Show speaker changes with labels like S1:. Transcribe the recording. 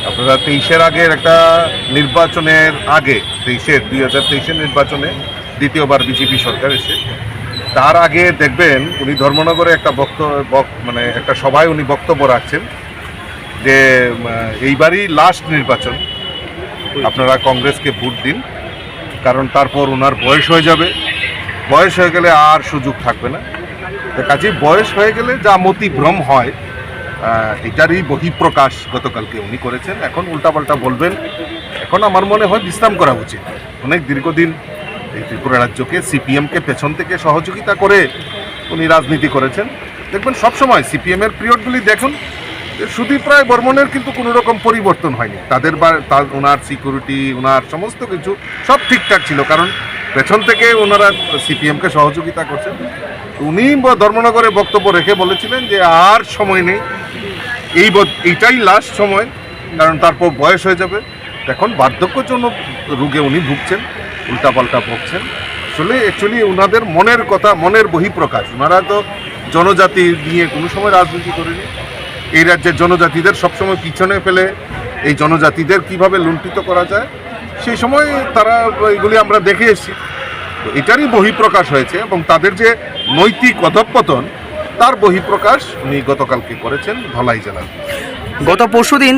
S1: আপনারা 23-এর আগের একটা নির্বাচনের আগে 2023-এর নির্বাচনে দ্বিতীয়বার বিজেপি সরকার এসে তার আগে দেখবেন উনি ধর্মনগরে একটা মানে একটা সভায় উনি বক্তব্য রাখছেন যে এইবারই লাস্ট নির্বাচন, আপনারা কংগ্রেসকে ভোট দিন, কারণ তারপর ওনার বয়স হয়ে যাবে, বয়স হয়ে গেলে আর সুযোগ থাকবে না। কাজে বয়স হয়ে গেলে যা মতিভ্রম হয় এটারই বহিঃপ্রকাশ গতকালকে উনি করেছেন। এখন উল্টাপাল্টা বলবেন, এখন আমার মনে হয় বিশ্রাম করা উচিত। অনেক দীর্ঘদিন এই ত্রিপুরা রাজ্যকে সিপিএমকে পেছন থেকে সহযোগিতা করে উনি রাজনীতি করেছেন। দেখবেন সবসময় সিপিএমের পিরিয়ডগুলি দেখুন, সুদীপ রায় বর্মনের কিন্তু কোনো রকম পরিবর্তন হয়নি। ওনার সিকিউরিটি, ওনার সমস্ত কিছু সব ঠিকঠাক ছিল, কারণ পেছন থেকে ওনারা সিপিএমকে সহযোগিতা করছেন। উনি ধর্মনগরে বক্তব্য রেখে বলেছিলেন যে আর সময় নেই, এইটাই লাস্ট সময়, কারণ তারপর বয়স হয়ে যাবে। এখন বার্ধক্যজনক রোগে উনি ভুগছেন, উল্টাপাল্টা ভুগছেন। আসলে অ্যাকচুয়ালি ওনাদের মনের কথা, মনের বহিঃপ্রকাশ। ওনারা তো জনজাতি নিয়ে কোনো সময় রাজনীতি করেনি। এই রাজ্যের জনজাতিদের সবসময় পিছনে ফেলে এই জনজাতিদের কিভাবে লুণ্ঠিত করা যায় সেই সময় তারা এগুলি আমরা দেখে এসেছি। তো এটারই বহিঃপ্রকাশ হয়েছে এবং তাদের যে নৈতিক অধঃপতন তার বহিঃপ্রকাশ উনি গতকালকে করেছেন ধলাই জেলায়।
S2: গত পরশুদিন